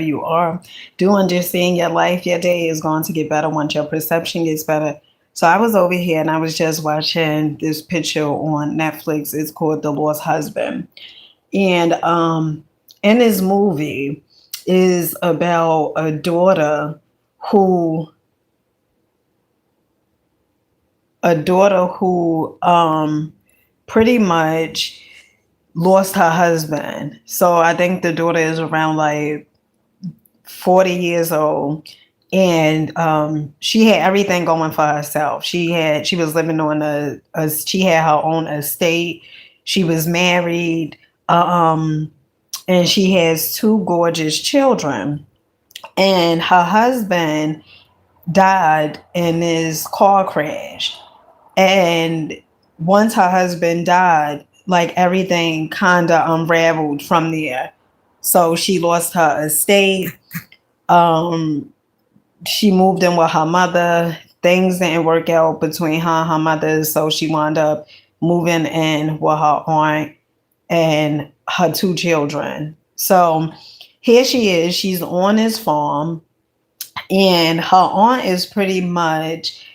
whatever you are doing, just seeing your life, your day is going to get better once your perception gets better. So I was over here and I was just watching this picture on Netflix. It's called The Lost Husband. And in this movie is about who a daughter who pretty much lost her husband. So I think the daughter is around like 40 years old. And she had everything going for herself. She was living on she had her own estate. She was married. And she has two gorgeous children. And her husband died in this car crash. And once her husband died, like everything kind of unraveled from there. So she lost her estate. Um, she moved in with her mother. Things didn't work out between her and her mother, so she wound up moving in with her aunt and her two children. So here she is. She's on this farm, and her aunt is pretty much,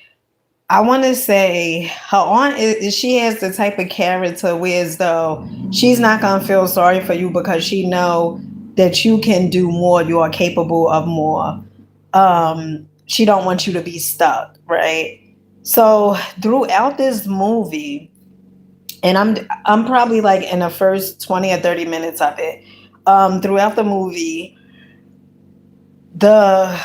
I want to say her aunt she has the type of character where as though she's not gonna feel sorry for you because she know that you can do more, you are capable of more. She don't want you to be stuck, right? So throughout this movie, and I'm probably like in the first 20 or 30 minutes of it. Throughout the movie, the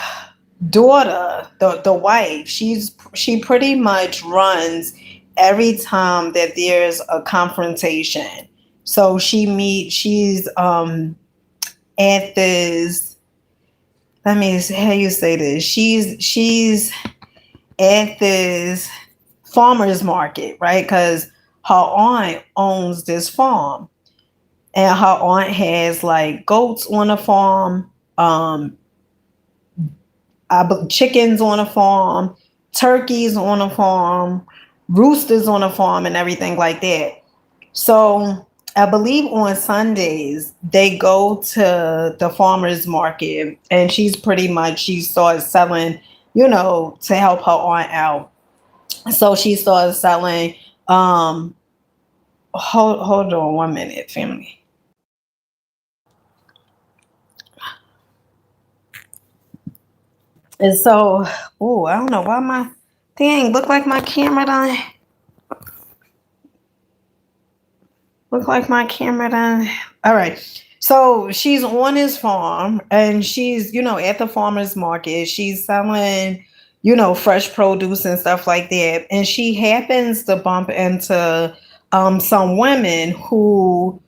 daughter, the wife, she pretty much runs every time that there's a confrontation. So she's at this, let me see how you say this. She's at this farmer's market, right? Because her aunt owns this farm. And her aunt has like goats on the farm, um, chickens on a farm, turkeys on a farm, roosters on a farm, and everything like that. So I believe on Sundays they go to the farmers market, and she starts selling, to help her aunt out. So she started selling. Um, hold on 1 minute, family. And so, oh, I don't know why my thing look like my camera done. Look like my camera done. All right. So she's on his farm and she's, at the farmer's market. She's selling, fresh produce and stuff like that. And she happens to bump into some women who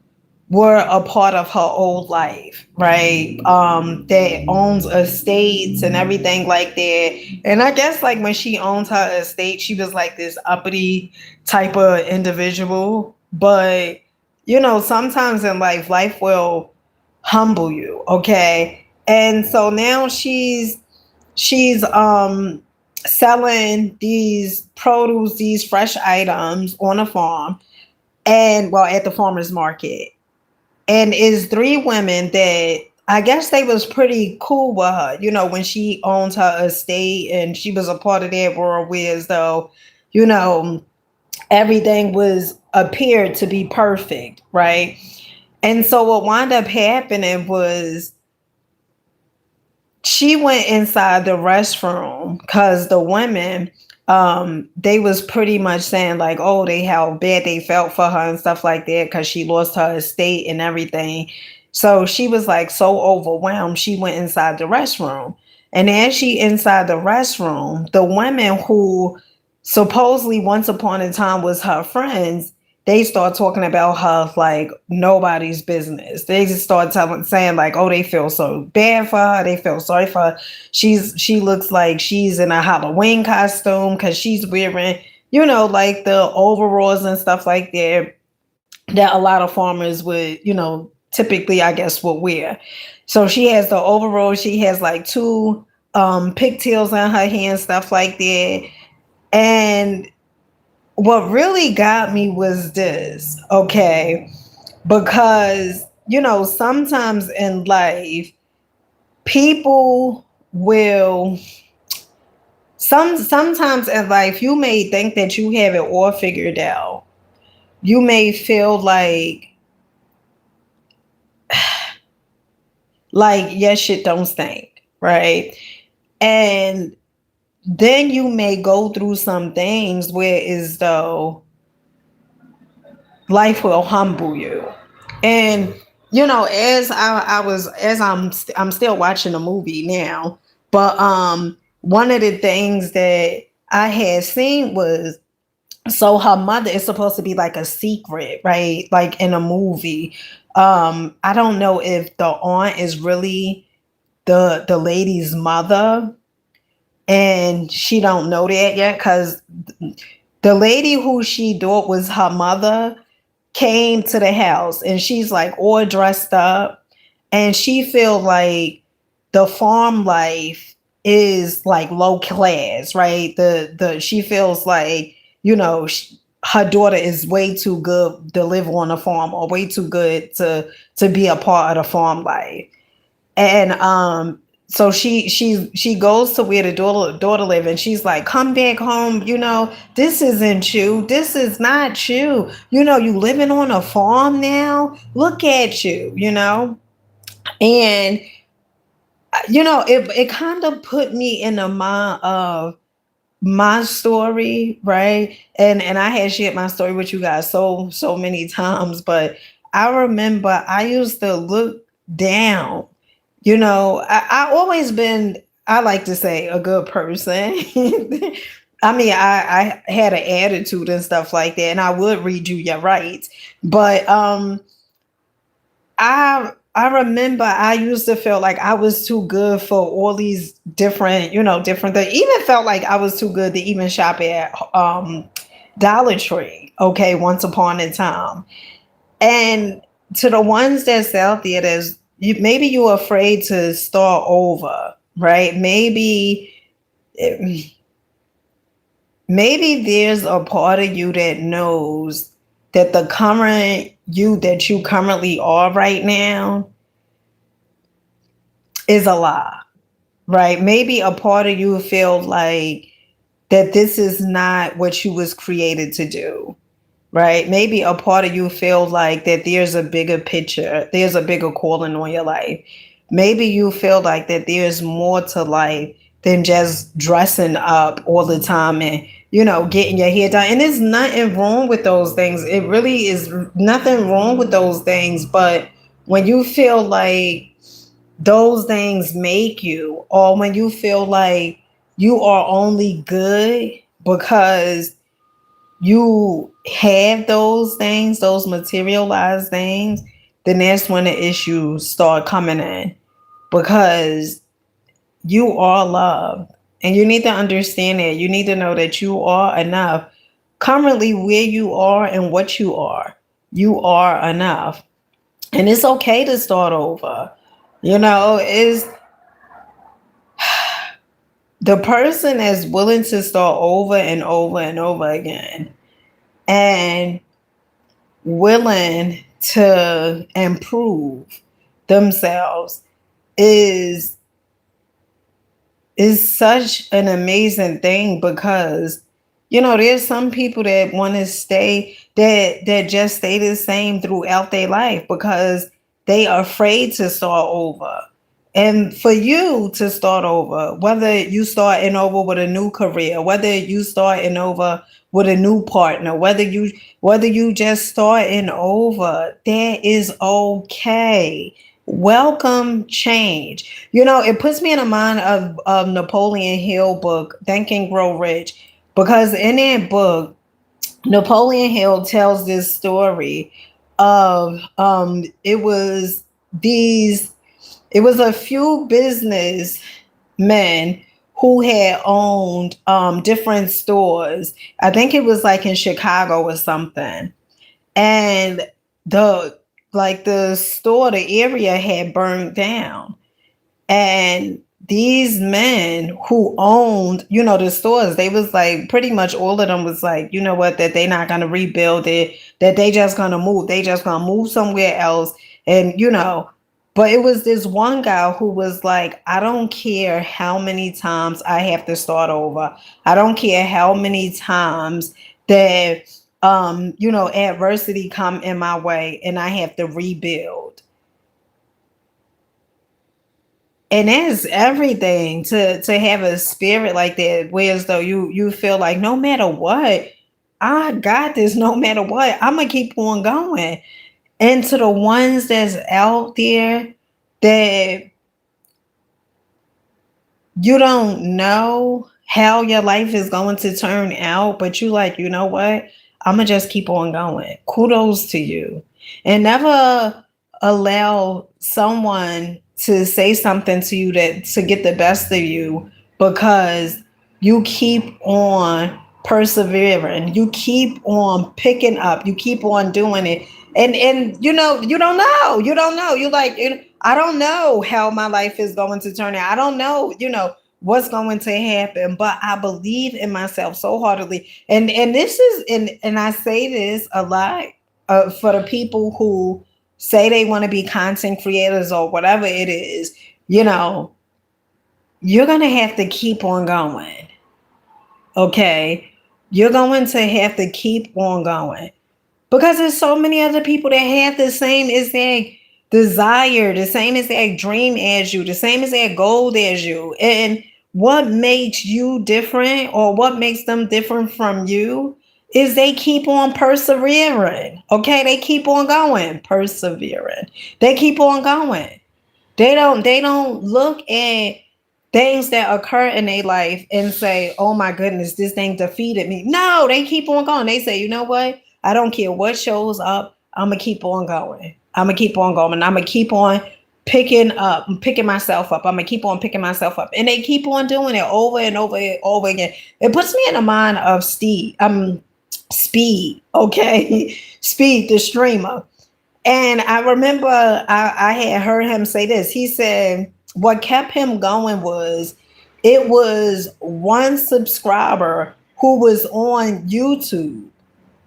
were a part of her old life, right? That owns estates and everything like that. And I guess like when she owns her estate, she was like this uppity type of individual. But sometimes in life will humble you, okay? And so now she's selling these produce, these fresh items on a farm and well at the farmer's market, and is three women that I guess they was pretty cool with her, when she owns her estate and she was a part of that world where as though, you know, everything was appeared to be perfect, right? And so what wound up happening was she went inside the restroom because the women they was pretty much saying like, oh, they how bad they felt for her and stuff like that because she lost her estate and everything. So she was like so overwhelmed she went inside the restroom, and as she inside the restroom, the women who supposedly once upon a time was her friends, they start talking about her like nobody's business. They just start saying like, oh, they feel so bad for her. They feel sorry for her. She looks like she's in a Halloween costume because she's wearing, like the overalls and stuff like that a lot of farmers would, typically I guess would wear. So she has the overall. She has like two pigtails on her hands, stuff like that. And what really got me was this, okay? Because, sometimes in life, people will sometimes in life you may think that you have it all figured out. You may feel like your shit don't stink, right? And then you may go through some things where as though life will humble you. And as I was as I'm still watching the movie now, but one of the things that I had seen was, so her mother is supposed to be like a secret, right? Like in a movie. I don't know if the aunt is really the lady's mother, and she don't know that yet, because the lady who she thought was her mother came to the house, and she's like all dressed up, and she feel like the farm life is like low class, right? The she feels like, her daughter is way too good to live on a farm, or way too good to be a part of the farm life. And so she goes to where the daughter live, and she's like, come back home, this isn't you, this is not you, you living on a farm now, look at you. And it kind of put me in the mind of my story, right? And I had shared my story with you guys so many times, but I remember I used to look down. I always been, I like to say, a good person. I mean, I had an attitude and stuff like that, and I would read you your rights. But I remember I used to feel like I was too good for all these different things. Even felt like I was too good to even shop at Dollar Tree. Okay, once upon a time. And to the ones that sell theaters, maybe you're afraid to start over, right? Maybe there's a part of you that knows that the current you that you currently are right now is a lie, right? Maybe a part of you feel like that this is not what you was created to do, right? Maybe a part of you feel like that there's a bigger picture, there's a bigger calling on your life. Maybe you feel like that there's more to life than just dressing up all the time and getting your hair done. And there's nothing wrong with those things. It really is nothing wrong with those things. But when you feel like those things make you, or when you feel like you are only good because you have those things, those materialized things, then that's when the issues start coming in, because you are loved. And you need to understand that. You need to know that you are enough. Currently, where you are and what you are enough. And it's okay to start over. Is the person that's willing to start over and over and over again, and willing to improve themselves, is such an amazing thing, because there's some people that want to stay, that just stay the same throughout their life because they are afraid to start over. And for you to start over, whether you starting over with a new career, whether you starting over with a new partner, whether you just starting over, that is okay. Welcome change. It puts me in the mind of Napoleon Hill book, Think and Grow Rich, because in that book, Napoleon Hill tells this story of these it was a few business men who had owned different stores. I think it was like in Chicago or something. And the store, the area had burned down. And these men who owned, the stores, they was like, pretty much all of them was like, you know what, that they not gonna rebuild it, that they just gonna move somewhere else. And But it was this one guy who was like, I don't care how many times I have to start over. I don't care how many times that adversity come in my way and I have to rebuild. And that's everything to have a spirit like that, whereas though you feel like no matter what, I got this, no matter what, I'm gonna keep on going. And to the ones that's out there that you don't know how your life is going to turn out, but you like, you know what? I'm gonna just keep on going. Kudos to you. And never allow someone to say something to you that to get the best of you, because you keep on persevering. You keep on picking up. You keep on doing it. And you don't know. You don't know. You like, I don't know how my life is going to turn out. I don't know, what's going to happen, but I believe in myself so heartily. And this is, and I say this a lot, for the people who say they want to be content creators or whatever it is, you're going to have to keep on going. Okay. You're going to have to keep on going, because there's so many other people that have the same exact desire, the same exact dream as you, the same exact goal as you. And what makes you different, or what makes them different from you, is they keep on persevering. Okay, they keep on going, persevering. They keep on going. They don't look at things that occur in their life and say, oh my goodness, this thing defeated me. No, they keep on going. They say, you know what? I don't care what shows up. I'm going to keep on going. I'm going to keep on going. I'm going to keep on picking myself up. I'm going to keep on picking myself up. And they keep on doing it over and over and over again. It puts me in the mind of Speed, okay? Speed, the streamer. And I remember I had heard him say this. He said what kept him going was, it was one subscriber who was on YouTube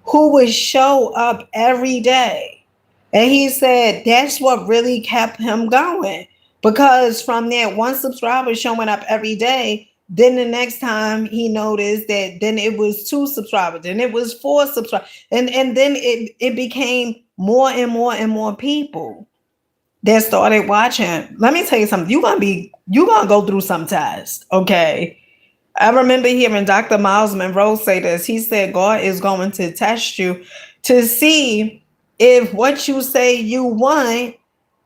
who would show up every day. And he said that's what really kept him going, because from that one subscriber showing up every day, then the next time he noticed that then it was two subscribers, then it was four subscribers, and then it became more and more and more people that started watching. Let me tell you something. You gonna go through some tests, okay? I remember hearing Dr. Miles Monroe say this. He said God is going to test you to see if what you say you want,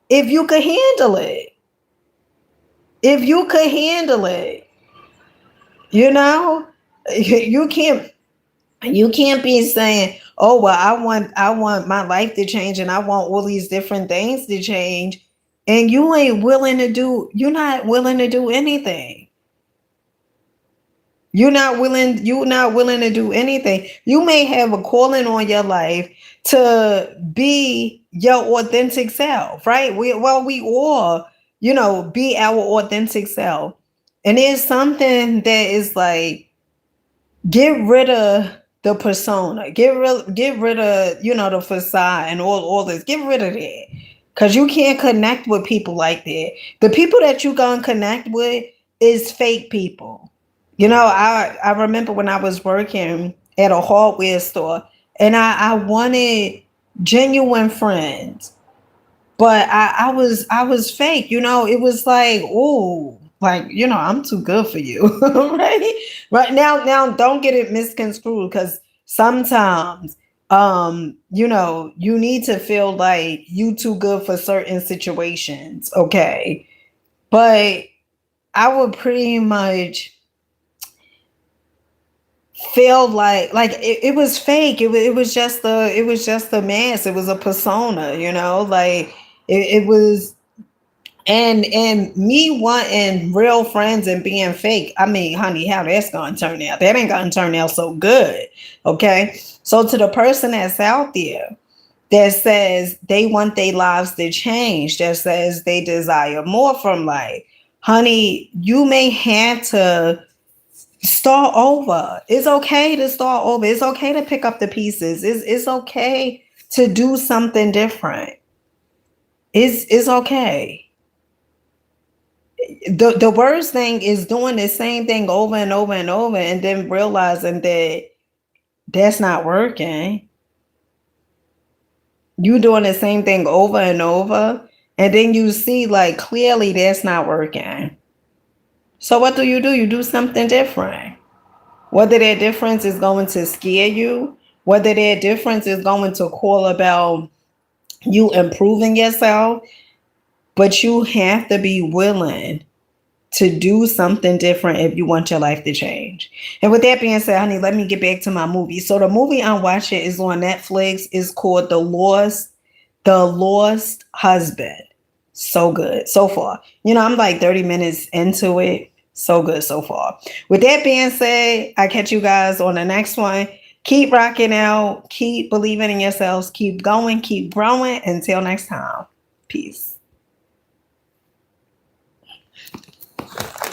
if you could handle it. If you could handle it. You know? You can't be saying, oh well, I want my life to change and I want all these different things to change, and you're not willing to do anything. You're not willing to do anything. You may have a calling on your life to be your authentic self, right? We all, be our authentic self. And there's something that is like, get rid of the persona, get rid of, the facade and all this. Get rid of that. Cause you can't connect with people like that. The people that you gonna connect with is fake people. I remember when I was working at a hardware store, and I wanted genuine friends, but I was fake. It was like, oh, like, I'm too good for you. Right? Right now, don't get it misconstrued, because sometimes you need to feel like you too good for certain situations, okay? But I would pretty much feel like it was fake. It was just a mask. It was a persona, like it was. And me wanting real friends and being fake, I mean, honey, how that's gonna turn out? That ain't gonna turn out so good. Okay. So to the person that's out there that says they want their lives to change, that says they desire more from life, honey, you may have to start over. It's okay to start over. It's okay to pick up the pieces. It's okay to do something different. It's okay. The worst thing is doing the same thing over and over and over and then realizing that that's not working. You doing the same thing over and over, and then you see like clearly that's not working. So what do? You do something different. Whether that difference is going to scare you, whether that difference is going to call about you improving yourself, but you have to be willing to do something different if you want your life to change. And with that being said, honey, let me get back to my movie. So the movie I'm watching is on Netflix. It's called The Lost Husband. So good so far. I'm like 30 minutes into it. So good so far. With that being said, I catch you guys on the next one. Keep rocking out. Keep believing in yourselves. Keep going. Keep growing. Until next time. Peace.